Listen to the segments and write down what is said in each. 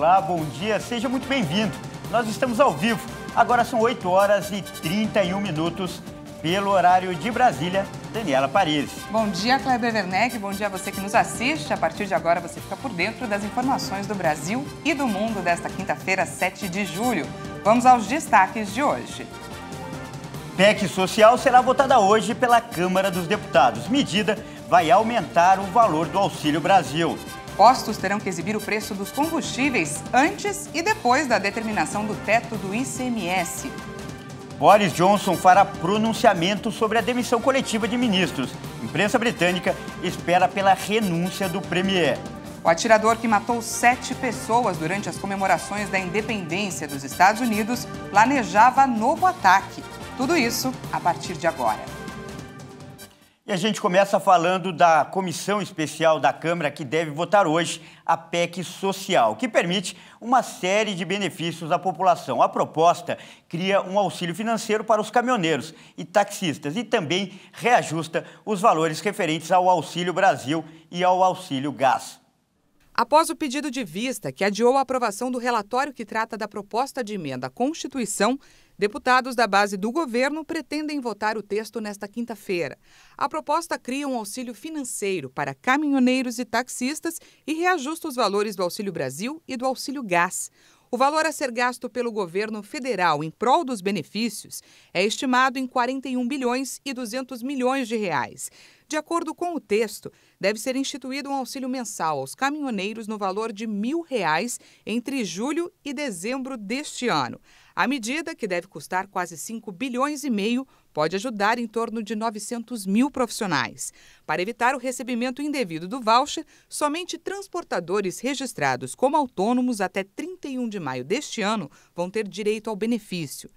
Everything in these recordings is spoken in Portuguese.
Olá, bom dia, seja muito bem-vindo. Nós estamos ao vivo, agora são 8 horas e 31 minutos pelo horário de Brasília. Daniela Paris. Bom dia, Kleber Werneck, bom dia a você que nos assiste. A partir de agora você fica por dentro das informações do Brasil e do mundo desta quinta-feira, 7 de julho. Vamos aos destaques de hoje. PEC social será votada hoje pela Câmara dos Deputados. Medida vai aumentar o valor do Auxílio Brasil. Postos terão que exibir o preço dos combustíveis antes e depois da determinação do teto do ICMS. Boris Johnson fará pronunciamento sobre a demissão coletiva de ministros. Imprensa britânica espera pela renúncia do premier. O atirador que matou 7 pessoas durante as comemorações da independência dos Estados Unidos planejava novo ataque. Tudo isso a partir de agora. E a gente começa falando da comissão especial da Câmara que deve votar hoje a PEC social, que permite uma série de benefícios à população. A proposta cria um auxílio financeiro para os caminhoneiros e taxistas e também reajusta os valores referentes ao Auxílio Brasil e ao Auxílio Gás. Após o pedido de vista que adiou a aprovação do relatório que trata da proposta de emenda à Constituição, deputados da base do governo pretendem votar o texto nesta quinta-feira. A proposta cria um auxílio financeiro para caminhoneiros e taxistas e reajusta os valores do Auxílio Brasil e do Auxílio Gás. O valor a ser gasto pelo governo federal em prol dos benefícios é estimado em 41 bilhões e 200 milhões de reais. De acordo com o texto, deve ser instituído um auxílio mensal aos caminhoneiros no valor de R$ 1.000 entre julho e dezembro deste ano. A medida, que deve custar quase 5 bilhões e meio, pode ajudar em torno de 900 mil profissionais. Para evitar o recebimento indevido do voucher, somente transportadores registrados como autônomos até 31 de maio deste ano vão ter direito ao benefício.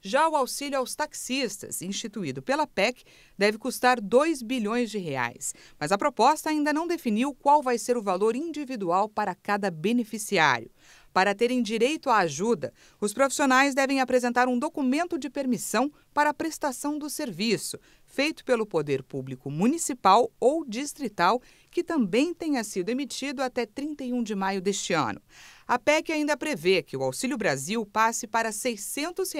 Já o auxílio aos taxistas, instituído pela PEC, deve custar 2 bilhões de reais. Mas a proposta ainda não definiu qual vai ser o valor individual para cada beneficiário. Para terem direito à ajuda, os profissionais devem apresentar um documento de permissão para a prestação do serviço, feito pelo Poder Público Municipal ou Distrital, que também tenha sido emitido até 31 de maio deste ano. A PEC ainda prevê que o Auxílio Brasil passe para R$ 600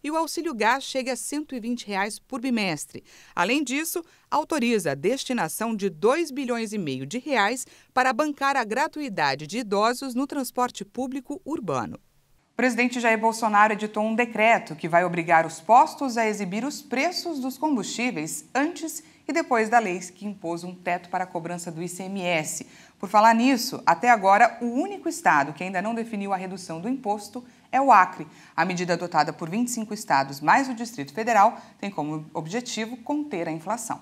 e o Auxílio Gás chegue a R$ 120 por bimestre. Além disso, autoriza a destinação de 2 bilhões e meio de reais para bancar a gratuidade de idosos no transporte público urbano. O presidente Jair Bolsonaro editou um decreto que vai obrigar os postos a exibir os preços dos combustíveis antes e depois da lei que impôs um teto para a cobrança do ICMS. Por falar nisso, até agora, o único estado que ainda não definiu a redução do imposto é o Acre. A medida adotada por 25 estados mais o Distrito Federal tem como objetivo conter a inflação.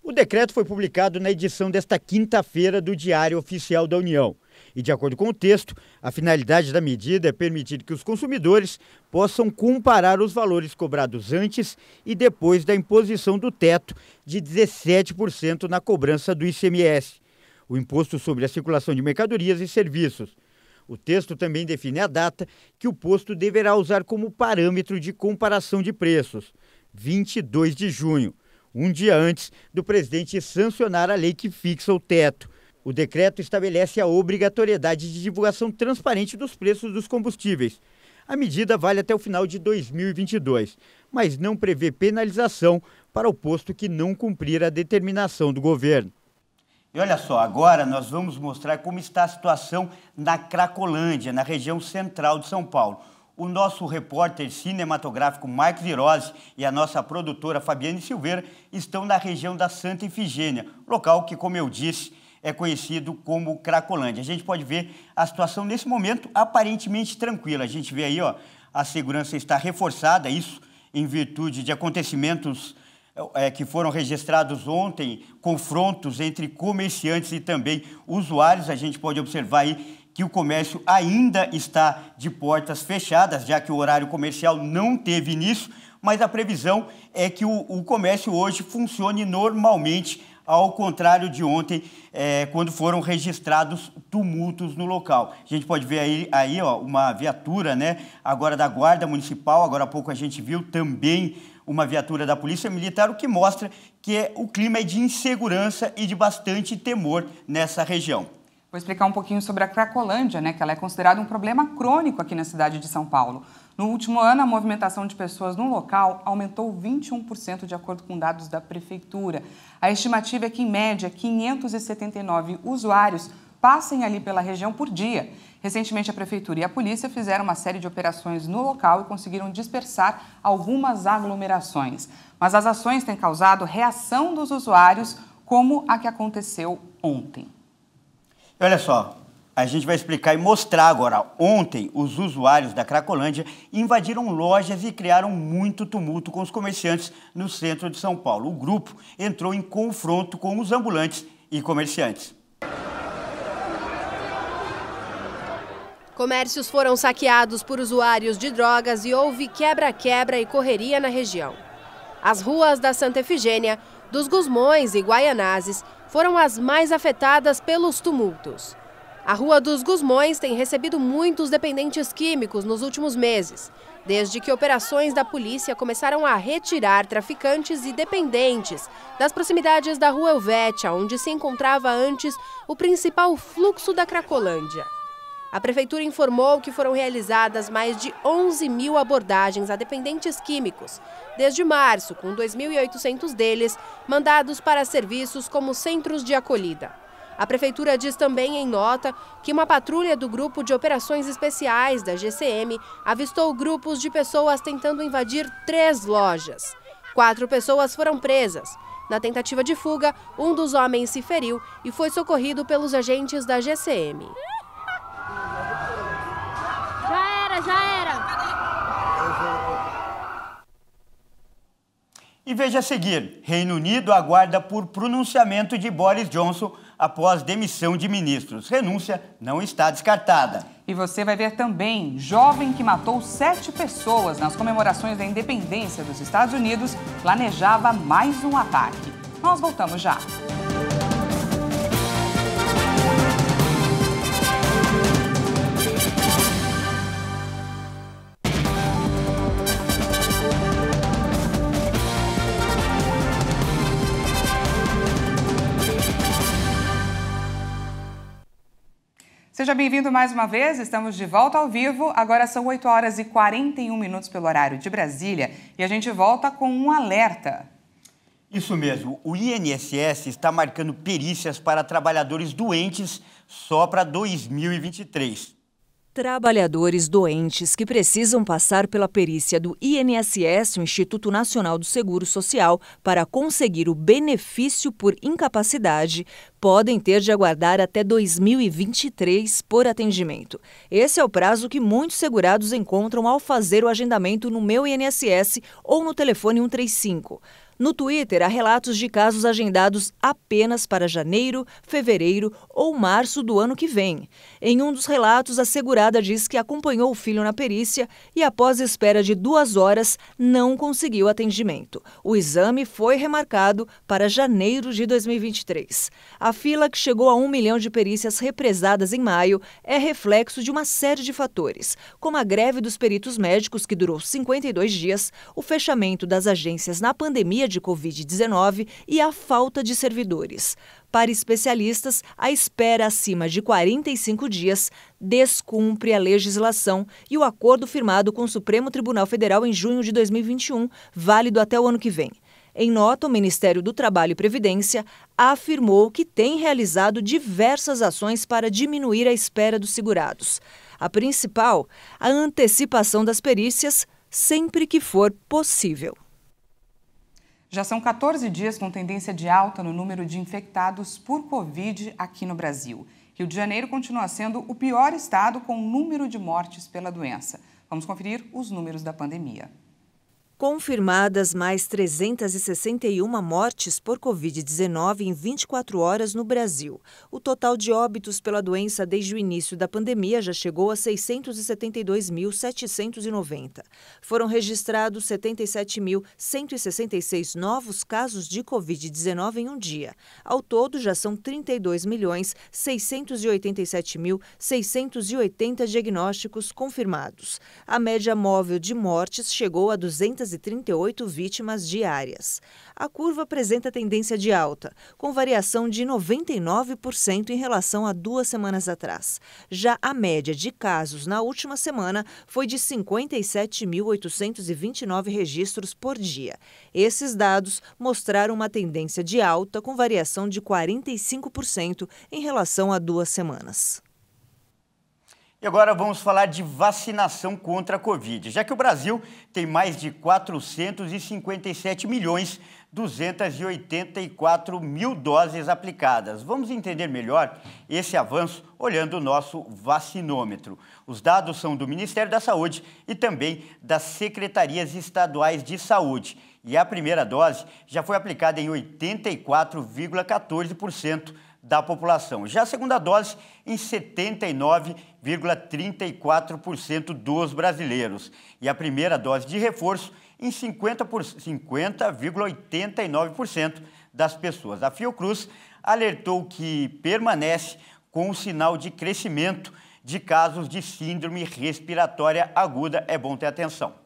O decreto foi publicado na edição desta quinta-feira do Diário Oficial da União. E, de acordo com o texto, a finalidade da medida é permitir que os consumidores possam comparar os valores cobrados antes e depois da imposição do teto de 17% na cobrança do ICMS, o Imposto sobre a Circulação de Mercadorias e Serviços. O texto também define a data que o posto deverá usar como parâmetro de comparação de preços, 22 de junho, um dia antes do presidente sancionar a lei que fixa o teto. O decreto estabelece a obrigatoriedade de divulgação transparente dos preços dos combustíveis. A medida vale até o final de 2022, mas não prevê penalização para o posto que não cumprir a determinação do governo. E olha só, agora nós vamos mostrar como está a situação na Cracolândia, na região central de São Paulo. O nosso repórter cinematográfico Marcos Irose e a nossa produtora Fabiane Silveira estão na região da Santa Ifigênia, local que, como eu disse, é conhecido como Cracolândia. A gente pode ver a situação nesse momento aparentemente tranquila. A gente vê aí, ó, a segurança está reforçada, isso em virtude de acontecimentos que foram registrados ontem, confrontos entre comerciantes e também usuários. A gente pode observar aí que o comércio ainda está de portas fechadas, já que o horário comercial não teve início, mas a previsão é que o comércio hoje funcione normalmente, ao contrário de ontem, quando foram registrados tumultos no local. A gente pode ver aí ó, uma viatura, né, agora da Guarda Municipal, agora há pouco a gente viu também uma viatura da Polícia Militar, o que mostra que o clima é de insegurança e de bastante temor nessa região. Vou explicar um pouquinho sobre a Cracolândia, que ela é considerada um problema crônico aqui na cidade de São Paulo. No último ano, a movimentação de pessoas no local aumentou 21% de acordo com dados da Prefeitura. A estimativa é que, em média, 579 usuários passem ali pela região por dia. Recentemente, a Prefeitura e a Polícia fizeram uma série de operações no local e conseguiram dispersar algumas aglomerações. Mas as ações têm causado reação dos usuários, como a que aconteceu ontem. Olha só, a gente vai explicar e mostrar agora. Ontem, os usuários da Cracolândia invadiram lojas e criaram muito tumulto com os comerciantes no centro de São Paulo. O grupo entrou em confronto com os ambulantes e comerciantes. Comércios foram saqueados por usuários de drogas e houve quebra-quebra e correria na região. As ruas da Santa Efigênia, dos Gusmões e Guaianazes foram as mais afetadas pelos tumultos. A Rua dos Gusmões tem recebido muitos dependentes químicos nos últimos meses, desde que operações da polícia começaram a retirar traficantes e dependentes das proximidades da Rua Helvétia, onde se encontrava antes o principal fluxo da Cracolândia. A Prefeitura informou que foram realizadas mais de 11 mil abordagens a dependentes químicos, desde março, com 2.800 deles mandados para serviços como centros de acolhida. A Prefeitura diz também em nota que uma patrulha do Grupo de Operações Especiais da GCM avistou grupos de pessoas tentando invadir 3 lojas. 4 pessoas foram presas. Na tentativa de fuga, um dos homens se feriu e foi socorrido pelos agentes da GCM. Já era. E veja a seguir, Reino Unido aguarda por pronunciamento de Boris Johnson após demissão de ministros. Renúncia não está descartada. E você vai ver também, jovem que matou 7 pessoas nas comemorações da independência dos Estados Unidos planejava mais um ataque. Nós voltamos já. Seja bem-vindo mais uma vez, estamos de volta ao vivo, agora são 8 horas e 41 minutos pelo horário de Brasília e a gente volta com um alerta. Isso mesmo, o INSS está marcando perícias para trabalhadores doentes só para 2023. Trabalhadores doentes que precisam passar pela perícia do INSS, o Instituto Nacional do Seguro Social, para conseguir o benefício por incapacidade, podem ter de aguardar até 2023 por atendimento. Esse é o prazo que muitos segurados encontram ao fazer o agendamento no Meu INSS ou no telefone 135. No Twitter, há relatos de casos agendados apenas para janeiro, fevereiro ou março do ano que vem. Em um dos relatos, a segurada diz que acompanhou o filho na perícia e, após espera de 2 horas, não conseguiu atendimento. O exame foi remarcado para janeiro de 2023. A fila, que chegou a 1 milhão de perícias represadas em maio, é reflexo de uma série de fatores, como a greve dos peritos médicos, que durou 52 dias, o fechamento das agências na pandemia de Covid-19 e a falta de servidores. Para especialistas, a espera acima de 45 dias descumpre a legislação e o acordo firmado com o Supremo Tribunal Federal em junho de 2021, válido até o ano que vem. Em nota, o Ministério do Trabalho e Previdência afirmou que tem realizado diversas ações para diminuir a espera dos segurados. A principal, a antecipação das perícias sempre que for possível. Já são 14 dias com tendência de alta no número de infectados por Covid aqui no Brasil. Rio de Janeiro continua sendo o pior estado com número de mortes pela doença. Vamos conferir os números da pandemia. Confirmadas mais 361 mortes por Covid-19 em 24 horas no Brasil. O total de óbitos pela doença desde o início da pandemia já chegou a 672.790. Foram registrados 77.166 novos casos de Covid-19 em um dia. Ao todo, já são 32.687.680 diagnósticos confirmados. A média móvel de mortes chegou a 220 quase 38 vítimas diárias. A curva apresenta tendência de alta, com variação de 99% em relação a 2 semanas atrás. Já a média de casos na última semana foi de 57.829 registros por dia. Esses dados mostraram uma tendência de alta com variação de 45% em relação a 2 semanas. E agora vamos falar de vacinação contra a Covid, já que o Brasil tem mais de 457.284.000 doses aplicadas. Vamos entender melhor esse avanço olhando o nosso vacinômetro. Os dados são do Ministério da Saúde e também das Secretarias Estaduais de Saúde. E a primeira dose já foi aplicada em 84,14% da população. Já a segunda dose em 79,34% dos brasileiros. E a primeira dose de reforço em 50,89% das pessoas. A Fiocruz alertou que permanece com o sinal de crescimento de casos de síndrome respiratória aguda. É bom ter atenção.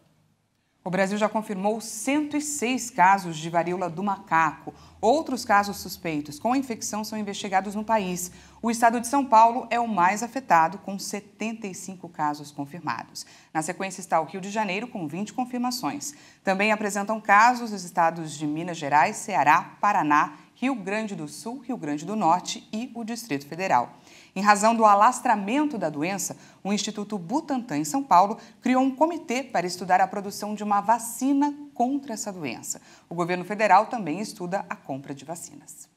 O Brasil já confirmou 106 casos de varíola do macaco. Outros casos suspeitos com a infecção são investigados no país. O estado de São Paulo é o mais afetado, com 75 casos confirmados. Na sequência está o Rio de Janeiro, com 20 confirmações. Também apresentam casos os estados de Minas Gerais, Ceará, Paraná, Rio Grande do Sul, Rio Grande do Norte e o Distrito Federal. Em razão do alastramento da doença, o Instituto Butantan, em São Paulo, criou um comitê para estudar a produção de uma vacina contra essa doença. O governo federal também estuda a compra de vacinas.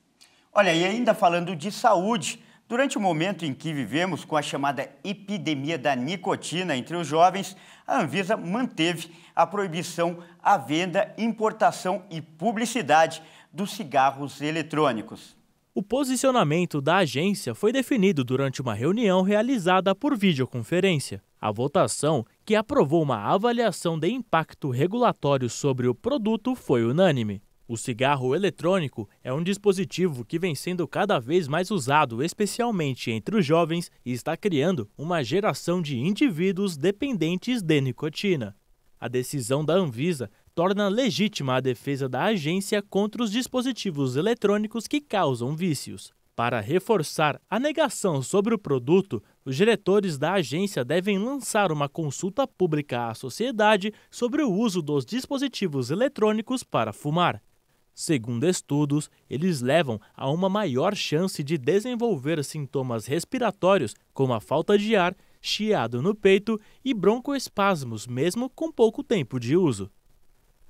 Olha, e ainda falando de saúde, durante o momento em que vivemos com a chamada epidemia da nicotina entre os jovens, a Anvisa manteve a proibição à venda, importação e publicidade dos cigarros eletrônicos. O posicionamento da agência foi definido durante uma reunião realizada por videoconferência. A votação, que aprovou uma avaliação de impacto regulatório sobre o produto, foi unânime. O cigarro eletrônico é um dispositivo que vem sendo cada vez mais usado, especialmente entre os jovens, e está criando uma geração de indivíduos dependentes de nicotina. A decisão da Anvisa torna legítima a defesa da agência contra os dispositivos eletrônicos que causam vícios. Para reforçar a negação sobre o produto, os diretores da agência devem lançar uma consulta pública à sociedade sobre o uso dos dispositivos eletrônicos para fumar. Segundo estudos, eles levam a uma maior chance de desenvolver sintomas respiratórios, como a falta de ar, chiado no peito e broncoespasmos, mesmo com pouco tempo de uso.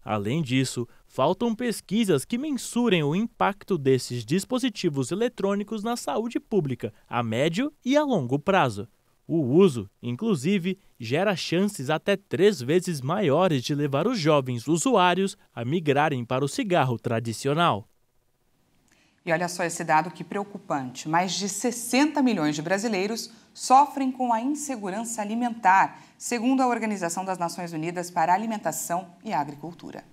Além disso, faltam pesquisas que mensurem o impacto desses dispositivos eletrônicos na saúde pública a médio e a longo prazo. O uso, inclusive, gera chances até 3 vezes maiores de levar os jovens usuários a migrarem para o cigarro tradicional. E olha só esse dado que preocupante. Mais de 60 milhões de brasileiros sofrem com a insegurança alimentar, segundo a Organização das Nações Unidas para a Alimentação e a Agricultura.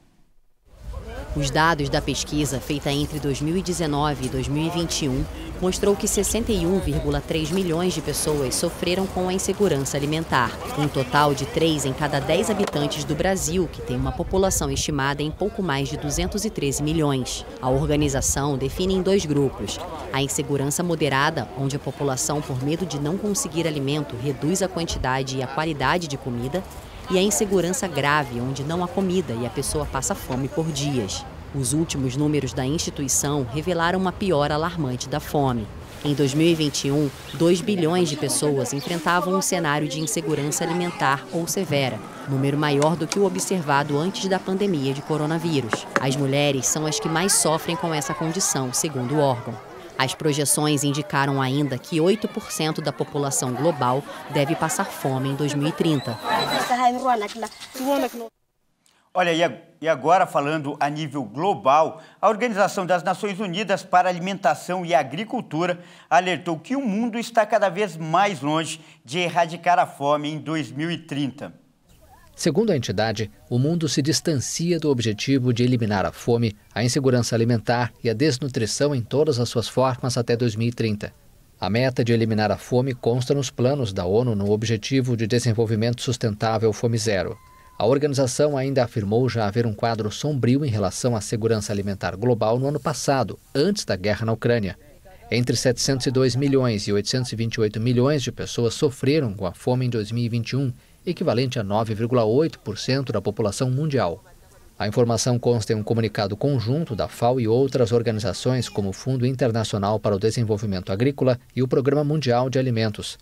Os dados da pesquisa feita entre 2019 e 2021 mostrou que 61,3 milhões de pessoas sofreram com a insegurança alimentar. Um total de 3 em cada 10 habitantes do Brasil, que tem uma população estimada em pouco mais de 213 milhões. A organização define em 2 grupos: a insegurança moderada, onde a população, por medo de não conseguir alimento, reduz a quantidade e a qualidade de comida, e a insegurança grave, onde não há comida e a pessoa passa fome por dias. Os últimos números da instituição revelaram uma piora alarmante da fome. Em 2021, 2 bilhões de pessoas enfrentavam um cenário de insegurança alimentar ou severa, número maior do que o observado antes da pandemia de coronavírus. As mulheres são as que mais sofrem com essa condição, segundo o órgão. As projeções indicaram ainda que 8% da população global deve passar fome em 2030. Olha, e agora falando a nível global, a Organização das Nações Unidas para a Alimentação e Agricultura alertou que o mundo está cada vez mais longe de erradicar a fome em 2030. Segundo a entidade, o mundo se distancia do objetivo de eliminar a fome, a insegurança alimentar e a desnutrição em todas as suas formas até 2030. A meta de eliminar a fome consta nos planos da ONU no Objetivo de Desenvolvimento Sustentável Fome Zero. A organização ainda afirmou já haver um quadro sombrio em relação à segurança alimentar global no ano passado, antes da guerra na Ucrânia. Entre 702 milhões e 828 milhões de pessoas sofreram com a fome em 2021, equivalente a 9,8% da população mundial. A informação consta em um comunicado conjunto da FAO e outras organizações como o Fundo Internacional para o Desenvolvimento Agrícola e o Programa Mundial de Alimentos.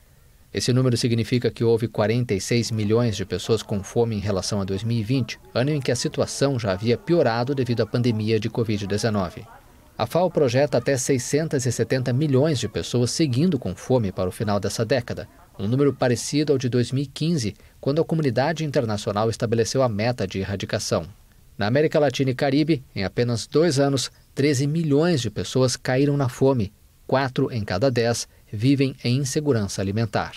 Esse número significa que houve 46 milhões de pessoas com fome em relação a 2020, ano em que a situação já havia piorado devido à pandemia de Covid-19. A FAO projeta até 670 milhões de pessoas seguindo com fome para o final dessa década, um número parecido ao de 2015, quando a comunidade internacional estabeleceu a meta de erradicação. Na América Latina e Caribe, em apenas 2 anos, 13 milhões de pessoas caíram na fome. 4 em cada 10 vivem em insegurança alimentar.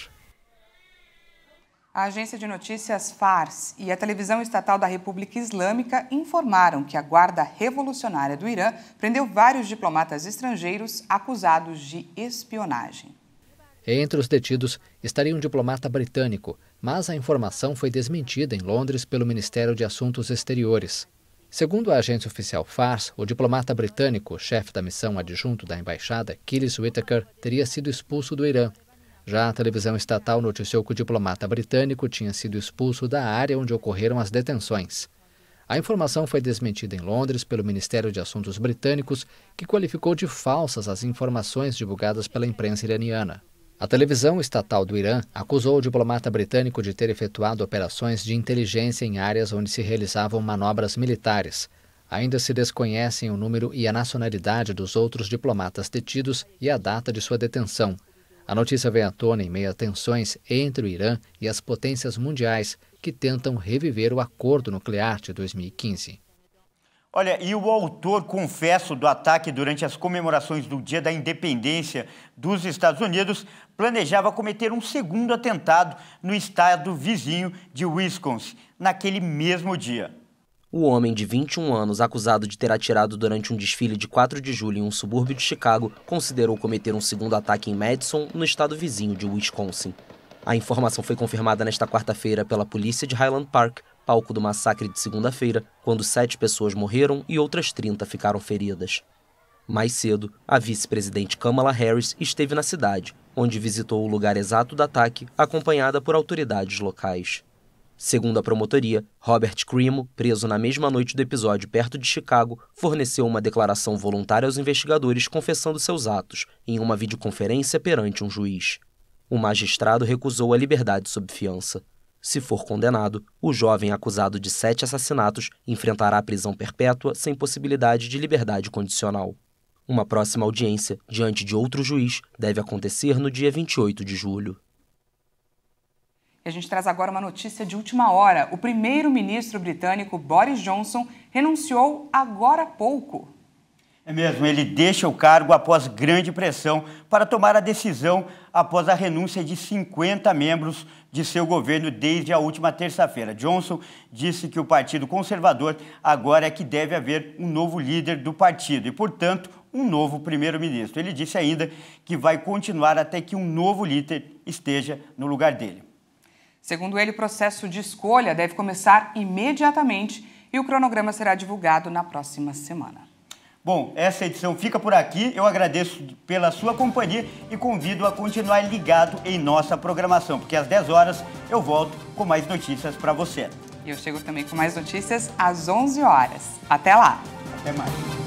A agência de notícias Fars e a televisão estatal da República Islâmica informaram que a Guarda Revolucionária do Irã prendeu vários diplomatas estrangeiros acusados de espionagem. Entre os detidos estaria um diplomata britânico, mas a informação foi desmentida em Londres pelo Ministério de Assuntos Exteriores. Segundo a agência oficial Fars, o diplomata britânico, chefe da missão adjunto da embaixada, Gillis Whittaker, teria sido expulso do Irã. Já a televisão estatal noticiou que o diplomata britânico tinha sido expulso da área onde ocorreram as detenções. A informação foi desmentida em Londres pelo Ministério de Assuntos Britânicos, que qualificou de falsas as informações divulgadas pela imprensa iraniana. A televisão estatal do Irã acusou o diplomata britânico de ter efetuado operações de inteligência em áreas onde se realizavam manobras militares. Ainda se desconhecem o número e a nacionalidade dos outros diplomatas detidos e a data de sua detenção. A notícia vem à tona em meio a tensões entre o Irã e as potências mundiais que tentam reviver o acordo nuclear de 2015. Olha, e o autor confesso do ataque durante as comemorações do Dia da Independência dos Estados Unidos planejava cometer um segundo atentado no estado vizinho de Wisconsin, naquele mesmo dia. O homem de 21 anos, acusado de ter atirado durante um desfile de 4 de julho em um subúrbio de Chicago, considerou cometer um segundo ataque em Madison, no estado vizinho de Wisconsin. A informação foi confirmada nesta quarta-feira pela polícia de Highland Park, palco do massacre de segunda-feira, quando 7 pessoas morreram e outras 30 ficaram feridas. Mais cedo, a vice-presidente Kamala Harris esteve na cidade, onde visitou o lugar exato do ataque, acompanhada por autoridades locais. Segundo a promotoria, Robert Crimo, preso na mesma noite do episódio perto de Chicago, forneceu uma declaração voluntária aos investigadores confessando seus atos, em uma videoconferência perante um juiz. O magistrado recusou a liberdade sob fiança. Se for condenado, o jovem acusado de 7 assassinatos enfrentará prisão perpétua sem possibilidade de liberdade condicional. Uma próxima audiência, diante de outro juiz, deve acontecer no dia 28 de julho. A gente traz agora uma notícia de última hora. O primeiro-ministro britânico Boris Johnson renunciou agora há pouco. É mesmo, ele deixa o cargo após grande pressão para tomar a decisão após a renúncia de 50 membros de seu governo desde a última terça-feira. Johnson disse que o Partido Conservador agora é que deve haver um novo líder do partido e, portanto, um novo primeiro-ministro. Ele disse ainda que vai continuar até que um novo líder esteja no lugar dele. Segundo ele, o processo de escolha deve começar imediatamente e o cronograma será divulgado na próxima semana. Bom, essa edição fica por aqui. Eu agradeço pela sua companhia e convido a continuar ligado em nossa programação, porque às 10 horas eu volto com mais notícias para você. E eu chego também com mais notícias às 11 horas. Até lá! Até mais!